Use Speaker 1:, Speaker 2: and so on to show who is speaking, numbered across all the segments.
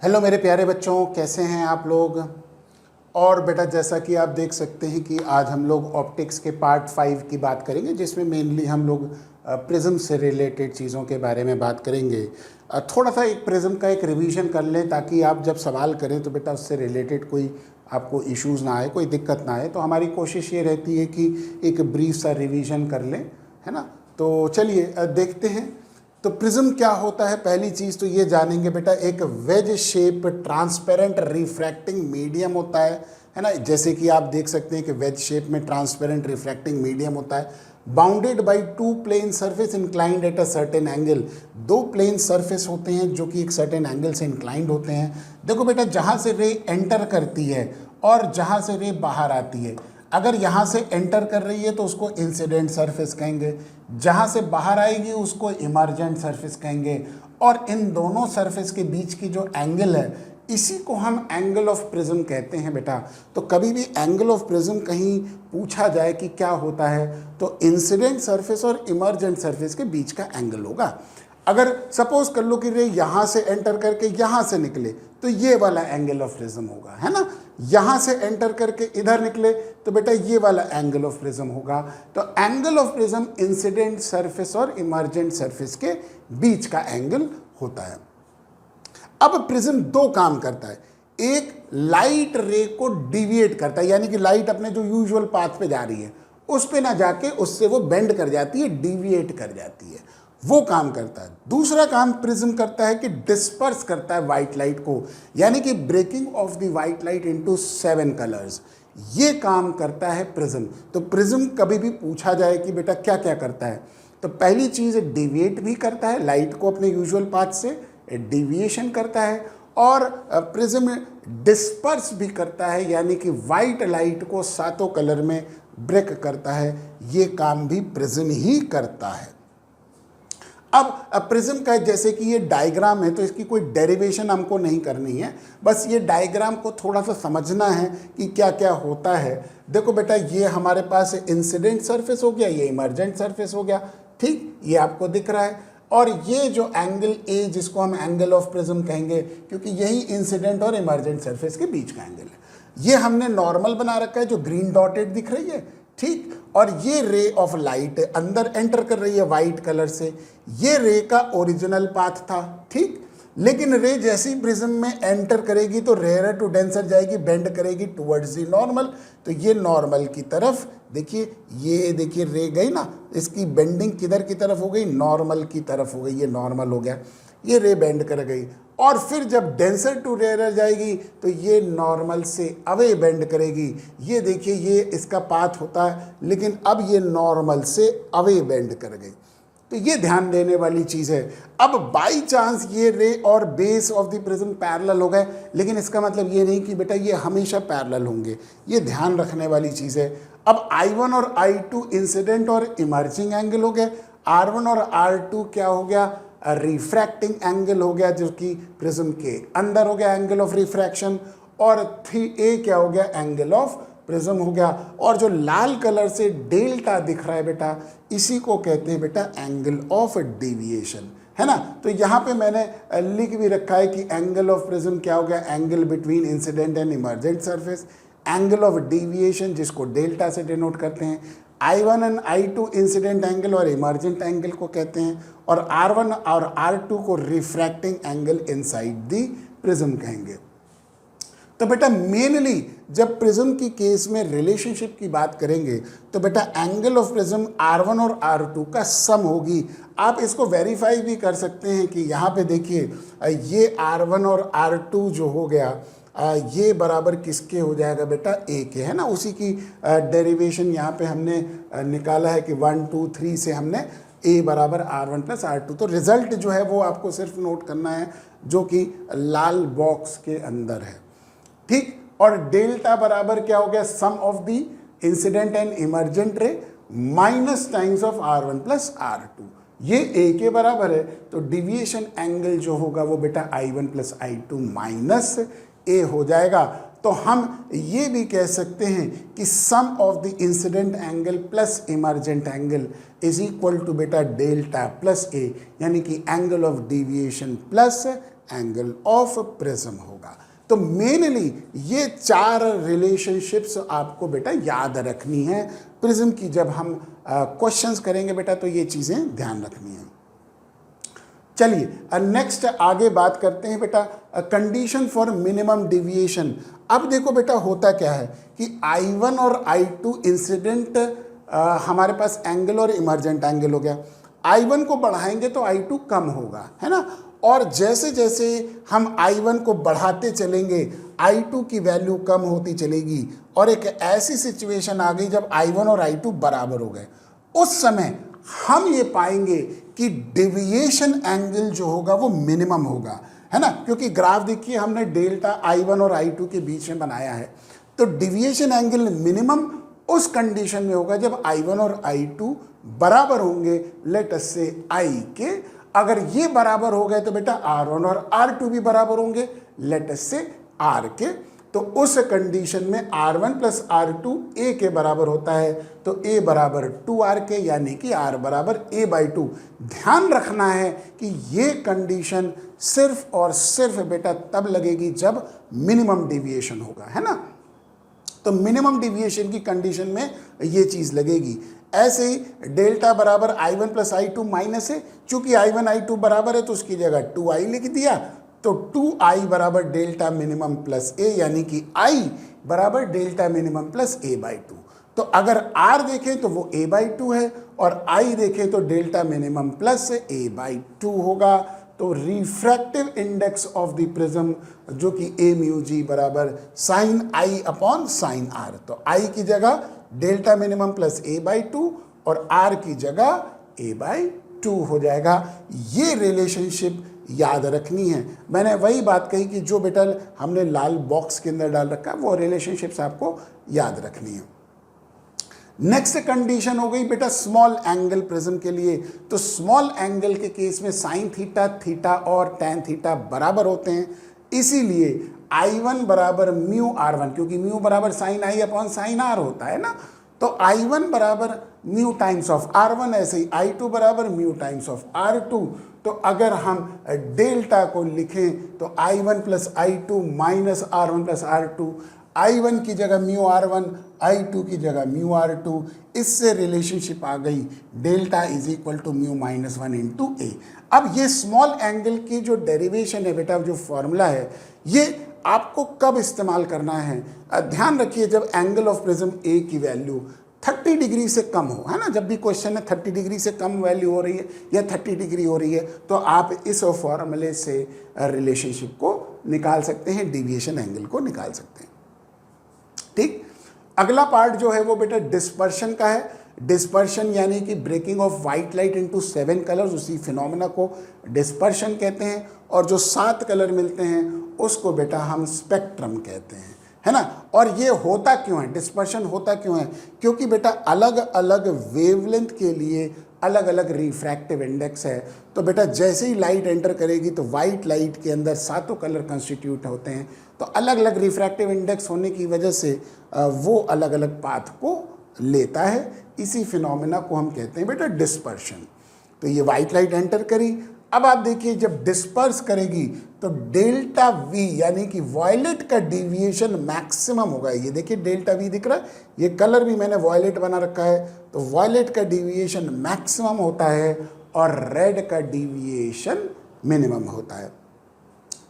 Speaker 1: Hello मेरे प्यारे बच्चों, कैसे हैं आप लोग। और बेटा जैसा कि आप देख सकते हैं कि आज हम लोग ऑप्टिक्स के पार्ट 5 की बात करेंगे, जिसमें मेनली हम लोग प्रिज्म से रिलेटेड चीज़ों के बारे में बात करेंगे। थोड़ा सा एक प्रिज्म का एक रिवीजन कर लें ताकि आप जब सवाल करें तो बेटा उससे रिलेटेड कोई आपको इश्यूज़ ना आए, कोई दिक्कत ना आए। तो हमारी कोशिश ये रहती है कि एक ब्रीफ सा रिवीजन कर लें, है ना। तो चलिए देखते हैं। तो प्रिज्म क्या होता है। पहली चीज़ तो ये जानेंगे बेटा, एक veg shape transparent refracting medium होता है ना। जैसे कि आप देख सकते हैं कि वेज शेप में ट्रांसपेरेंट रिफ्रैक्टिंग मीडियम होता है, bounded by two plane surface inclined at a certain angle. दो प्लेन सरफेस होते हैं जो कि एक सर्टेन एंगल से इंक्लाइंड होते हैं। देखो बेटा, जहाँ से रे एंटर करती है और जहाँ से रे बाहर आती है, अगर यहाँ से एंटर कर रही है तो उसको इंसिडेंट सरफेस कहेंगे, जहाँ से बाहर आएगी उसको इमर्जेंट सरफेस कहेंगे। और इन दोनों सरफेस के बीच की जो एंगल है, इसी को हम एंगल ऑफ प्रिज्म कहते हैं बेटा। तो कभी भी एंगल ऑफ प्रिज्म कहीं पूछा जाए कि क्या होता है, तो इंसिडेंट सरफेस और इमर्जेंट सरफेस के बीच का एंगल होगा। अगर सपोज कर लो कि रे यहाँ से एंटर करके यहाँ से निकले तो ये वाला एंगल ऑफ प्रिज्म होगा, है ना। यहाँ से एंटर करके इधर निकले तो बेटा ये वाला एंगल ऑफ प्रिज्म होगा। तो angle of prism incident surface और इमर्जेंट सरफेस के बीच का एंगल होता है। अब प्रिज्म दो काम करता है। एक, लाइट रे को डिविएट करता है, यानी कि लाइट अपने जो यूजुअल पाथ पे जा रही है उस पे ना जाके उससे वो बेंड कर जाती है, डिविएट कर जाती है, वो काम करता है। दूसरा काम प्रिज्म करता है कि डिस्पर्स करता है वाइट लाइट को, यानी कि breaking of the white light into 7 colours, ये काम करता है प्रिज्म। तो प्रिज्म कभी भी पूछा जाए कि बेटा क्या क्या करता है, तो पहली चीज़ डिविएट भी करता है लाइट को अपने यूजुअल पाथ से, डिविएशन करता है, और प्रिज्म डिस्पर्स भी करता है, यानी कि वाइट लाइट को 7 कलर में ब्रेक करता है। ये काम भी प्रिज्म ही करता है। अब प्रिज्म का जैसे कि ये डायग्राम है, तो इसकी कोई डेरिवेशन हमको नहीं करनी है, बस ये डायग्राम को थोड़ा सा समझना है कि क्या क्या होता है। देखो बेटा, ये हमारे पास इंसिडेंट सरफेस हो गया, ये इमर्जेंट सरफेस हो गया, ठीक, ये आपको दिख रहा है। और ये जो एंगल ए, जिसको हम एंगल ऑफ प्रिज्म कहेंगे, क्योंकि यही इंसिडेंट और इमर्जेंट सरफेस के बीच का एंगल है। ये हमने नॉर्मल बना रखा है जो ग्रीन डॉटेड दिख रही है, ठीक। और ये रे ऑफ लाइट अंदर एंटर कर रही है वाइट कलर से, ये रे का ओरिजिनल पाथ था, ठीक। लेकिन रे जैसी प्रिज्म में एंटर करेगी तो रेयर टू डेंसर जाएगी, बेंड करेगी टुवर्ड्स दी नॉर्मल। तो ये नॉर्मल की तरफ देखिए, ये देखिए रे गई ना, इसकी बेंडिंग किधर की तरफ हो गई, नॉर्मल की तरफ हो गई, ये नॉर्मल हो गया, ये रे बेंड कर गई। और फिर जब डेंसर टू रेयर जाएगी तो ये नॉर्मल से अवे बेंड करेगी। ये देखिए, ये इसका पाथ होता है, लेकिन अब ये नॉर्मल से अवे बेंड कर गई। तो ये ध्यान देने वाली चीज़ है। अब बाई चांस ये रे और base of the prism parallel हो गए, लेकिन इसका मतलब ये नहीं कि बेटा ये हमेशा पैरेलल होंगे, ये ध्यान रखने वाली चीज़ है। अब I1 और I2 इंसिडेंट और इमर्जिंग एंगल हो गए, R1 और R2 क्या हो गया, रिफ्रैक्टिंग एंगल हो गया, जो कि प्रिज्म के अंदर हो गया एंगल ऑफ रिफ्रैक्शन। और 3A क्या हो गया, एंगल ऑफ प्रिज्म हो गया। और जो लाल कलर से डेल्टा दिख रहा है बेटा, इसी को कहते हैं बेटा एंगल ऑफ डेविएशन, है ना। तो यहाँ पे मैंने लिख भी रखा है कि एंगल ऑफ प्रिज्म क्या हो गया, angle between incident and emergent surface. Angle of deviation, जिसको डेल्टा से डिनोट करते हैं, I1 and I2 incident angle और इमर्जेंट एंगल को कहते हैं, और R1 और R2 को refracting angle inside the prism कहेंगे। तो बेटा मेनली जब प्रिज्म की केस में रिलेशनशिप की बात करेंगे तो बेटा एंगल ऑफ प्रिज्म R1 और R2 का सम होगी। आप इसको वेरीफाई भी कर सकते हैं कि यहाँ पे देखिए, ये R1 और R2 जो हो गया, ये बराबर किसके हो जाएगा बेटा, ए के, है ना। उसी की डेरिवेशन यहाँ पे हमने निकाला है कि 1 2 3 से हमने ए बराबर R1 प्लस R2। तो रिजल्ट जो है वो आपको सिर्फ नोट करना है, जो कि लाल बॉक्स के अंदर है, ठीक। और डेल्टा बराबर क्या हो गया, sum of the incident and emergent ray minus times of R1 plus R2, ये ए के बराबर है। तो डिविएशन एंगल जो होगा वो बेटा I1 प्लस I2 माइनस ए हो जाएगा। तो हम ये भी कह सकते हैं कि sum of the incident angle plus emergent angle is equal to बेटा डेल्टा प्लस ए, यानी कि angle of deviation plus angle of prism होगा। तो मेनली ये 4 रिलेशनशिप्स आपको बेटा याद रखनी है प्रिज्म की। जब हम क्वेश्चंस करेंगे बेटा तो ये चीज़ें ध्यान रखनी है। चलिए नेक्स्ट आगे बात करते हैं बेटा कंडीशन फॉर मिनिमम डिविएशन। अब देखो बेटा होता क्या है कि I1 और I2 इंसिडेंट हमारे पास एंगल और इमर्जेंट एंगल हो गया। I1 को बढ़ाएंगे तो I2 कम होगा, है ना। और जैसे जैसे हम I1 को बढ़ाते चलेंगे I2 की वैल्यू कम होती चलेगी और एक ऐसी सिचुएशन आ गई जब I1 और I2 बराबर हो गए। उस समय हम ये पाएंगे कि डेविएशन एंगल जो होगा वो मिनिमम होगा, है ना, क्योंकि ग्राफ देखिए हमने डेल्टा I1 और I2 के बीच में बनाया है। तो डेविएशन एंगल मिनिमम उस कंडीशन में होगा जब I1 और I2 बराबर होंगे, लेट अस से I के। अगर ये बराबर हो गए तो बेटा R1 और R2 भी बराबर होंगे, लेट अस से R के। तो उस कंडीशन में R1 प्लस R2 A के बराबर होता है, तो A बराबर 2R के, यानी कि R बराबर A/2। ध्यान रखना है कि ये कंडीशन सिर्फ और सिर्फ बेटा तब लगेगी जब मिनिमम डेविएशन होगा, है ना। तो मिनिमम डेविएशन की कंडीशन में ये चीज़ लगेगी। ऐसे ही डेल्टा बराबर I1 प्लस I2 माइनस है, चूंकि I1 I2 बराबर है तो उसकी जगह 2I लिख दिया, तो 2I बराबर डेल्टा मिनिमम प्लस A, यानी कि I बराबर डेल्टा मिनिमम प्लस A/2। तो अगर R देखें तो वो A/2 है और I देखें तो डेल्टा मिनिमम प्लस A/2 होगा। तो refractive index of the prism जो कि A म्यू G बराबर sine I upon sine R। तो I की जगह डेल्टा मिनिमम प्लस A/2 और R की जगह A/2 हो जाएगा। ये रिलेशनशिप याद रखनी है। मैंने वही बात कही कि जो बेटा हमने लाल बॉक्स के अंदर डाल रखा है वो रिलेशनशिप्स आपको याद रखनी है। नेक्स्ट कंडीशन हो गई बेटा स्मॉल एंगल प्रिज्म के लिए। तो स्मॉल एंगल के केस में साइन थीटा, थीटा और टैन थीटा बराबर होते हैं, इसीलिए I1 बराबर म्यू R1, क्योंकि म्यू बराबर sine I upon sine R होता है ना। तो I1 बराबर म्यू टाइम्स ऑफ R1, ऐसे ही I2 बराबर म्यू टाइम्स ऑफ R2। तो अगर हम डेल्टा को लिखें तो I1 plus I2 minus R1 plus R2, I1 की जगह म्यू R1, I2 की जगह म्यू R2। इससे रिलेशनशिप आ गई delta is equal to mu minus 1 into A। अब ये स्मॉल एंगल की जो डेरिवेशन है बेटा, जो फॉर्मूला है, ये आपको कब इस्तेमाल करना है? ध्यान रखिए जब एंगल ऑफ प्रिज्म A की वैल्यू 30 डिग्री से कम हो, है ना। जब भी क्वेश्चन है 30 डिग्री से कम वैल्यू हो रही है या 30 डिग्री हो रही है, तो आप इस फॉर्मूले से रिलेशनशिप को निकाल सकते हैं, डेविएशन एंगल को निकाल सकते हैं। ठीक, अगला पार्ट जो है वो बेटा डिस्पर्शन का है। डिस्पर्शन यानी कि breaking of white light into 7 colours, उसी फिनोमेना को डिस्पर्शन कहते हैं। और जो 7 कलर मिलते हैं उसको बेटा हम स्पेक्ट्रम कहते हैं, है ना। और ये होता क्यों है, डिस्पर्शन होता क्यों है? क्योंकि बेटा अलग अलग वेवलेंथ के लिए अलग अलग रिफ्रैक्टिव इंडेक्स है। तो बेटा जैसे ही लाइट एंटर करेगी तो वाइट लाइट के अंदर 7 कलर कंस्टिट्यूट होते हैं, तो अलग अलग रिफ्रैक्टिव इंडेक्स होने की वजह से वो अलग अलग पाथ को लेता है। इसी फिनोमेना को हम कहते हैं बेटा डिस्पर्शन। तो ये वाइट लाइट एंटर करी, अब आप देखिए जब डिस्पर्स करेगी तो डेल्टा V यानी कि वॉयलेट का डेविएशन मैक्सिमम होगा। ये देखिए डेल्टा V दिख रहा है, ये कलर भी मैंने वॉयलेट बना रखा है, तो वॉयलेट का डेविएशन मैक्सिमम होता है और रेड का डेविएशन मिनिमम होता है।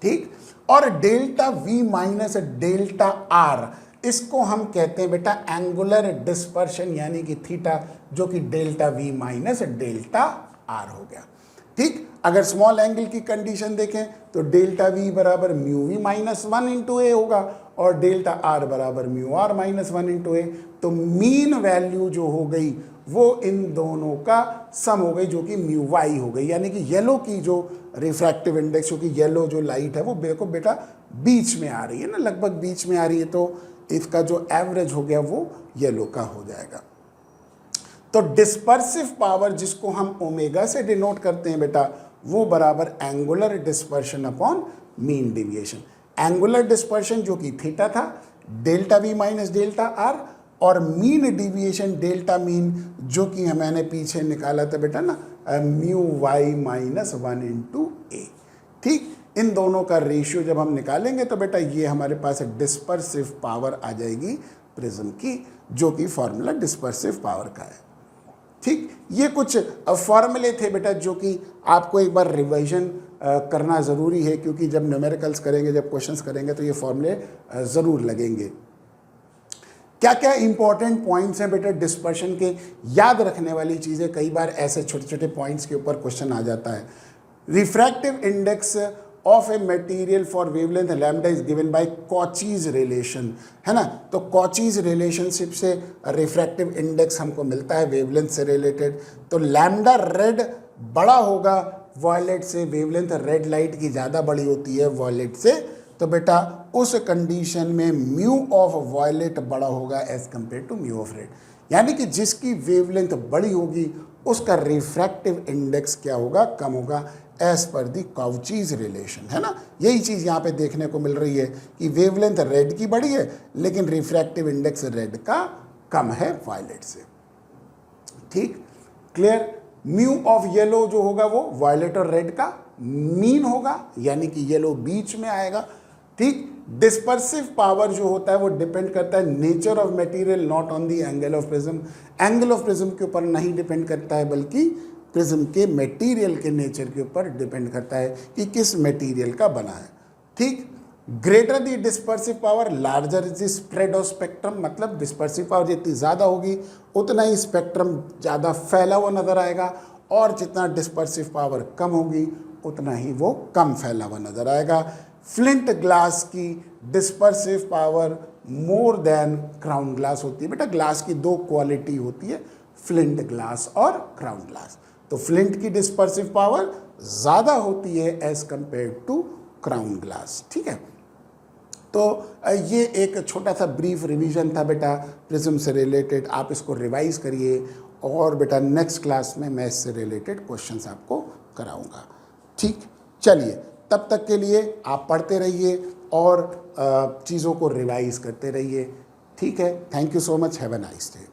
Speaker 1: ठीक, और delta V minus delta R, इसको हम कहते हैं बेटा एंगुलर डिस्पर्शन यानी कि थीटा, जो कि delta V minus delta R हो गया। ठीक, अगर स्मॉल एंगल की कंडीशन देखें तो डेल्टा V बराबर mu V minus 1 into A होगा और डेल्टा R बराबर mu R minus 1 into A। तो मीन वैल्यू जो हो गई वो इन दोनों का सम हो गई, जो कि म्यू Y हो गई। यानी कि येलो की जो रिफ्रैक्टिव इंडेक्स, क्योंकि येलो जो लाइट है वो देखो बेटा बीच में आ रही है ना, लगभग बीच में आ रही है, तो इसका जो एवरेज हो गया वो येलो का हो जाएगा। तो डिस्पर्सिव पावर जिसको हम ओमेगा से डिनोट करते हैं बेटा, वो बराबर angular dispersion upon mean deviation. Angular dispersion जो कि थीटा था, delta V minus delta R, और मीन डेविएशन डेल्टा मीन जो कि मैंने पीछे निकाला था बेटा ना, mu Y minus 1 into A। ठीक, इन दोनों का रेशियो जब हम निकालेंगे तो बेटा ये हमारे पास एक डिस्पर्सिव पावर आ जाएगी प्रिज्म की, जो कि फॉर्मूला डिस्पर्सिव पावर का है। ठीक, ये कुछ फॉर्मूले थे बेटा जो कि आपको एक बार रिवीजन करना ज़रूरी है, क्योंकि जब न्यूमेरिकल्स करेंगे, जब क्वेश्चंस करेंगे तो ये फॉर्मूले ज़रूर लगेंगे। क्या क्या इंपॉर्टेंट पॉइंट्स हैं बेटा डिस्पर्शन के, याद रखने वाली चीज़ें, कई बार ऐसे छोटे छोटे पॉइंट्स के ऊपर क्वेश्चन आ जाता है। Refractive index of a material for wavelength lambda is given by Cauchy's relation, है ना। तो कॉचीज रिलेशनशिप से रिफ्रैक्टिव इंडेक्स हमको मिलता है वेवलेंथ से रिलेटेड। तो लैम्डा रेड बड़ा होगा वॉयलेट से, वेवलेंथ रेड लाइट की ज़्यादा बड़ी होती है वॉयलेट से, तो बेटा उस कंडीशन में म्यू ऑफ वॉयलेट बड़ा होगा as compare to mu of red. यानी कि जिसकी वेवलेंथ बड़ी होगी उसका रिफ्रैक्टिव इंडेक्स क्या होगा, कम होगा, एज पर दी काउचीज रिलेशन, है ना। यही चीज़ यहाँ पे देखने को मिल रही है कि वेवलेंथ रेड की बड़ी है लेकिन रिफ्रैक्टिव इंडेक्स रेड का कम है वायलेट से। ठीक, क्लियर। म्यू ऑफ येलो जो होगा वो वायलेट और रेड का मीन होगा, यानी कि येलो बीच में आएगा। ठीक, डिस्पर्सिव पावर जो होता है वो डिपेंड करता है nature of material, not on the angle of prism. Angle of prism के ऊपर नहीं डिपेंड करता है, बल्कि प्रिज्म के मटेरियल के नेचर के ऊपर डिपेंड करता है कि किस मटेरियल का बना है। ठीक, greater the dispersive power larger is the spread of spectrum, मतलब डिस्पर्सिव पावर जितनी ज़्यादा होगी उतना ही स्पेक्ट्रम ज़्यादा फैला हुआ नज़र आएगा, और जितना डिस्पर्सिव पावर कम होगी उतना ही वो कम फैला हुआ नज़र आएगा। फ्लिंट ग्लास की dispersive power more than crown glass होती है। बेटा ग्लास की दो क्वालिटी होती है, फ्लिंट ग्लास और क्राउन ग्लास। तो फ्लिंट की डिस्पर्सिव पावर ज़्यादा होती है as compare to crown glass. ठीक है, तो ये एक छोटा सा ब्रीफ रिवीजन था बेटा प्रिज्म से रिलेटेड। आप इसको रिवाइज करिए और बेटा नेक्स्ट क्लास में मैं इससे रिलेटेड क्वेश्चंस आपको कराऊंगा। ठीक, चलिए तब तक के लिए आप पढ़ते रहिए और चीज़ों को रिवाइज करते रहिए। ठीक है, thank you so much, have a nice day.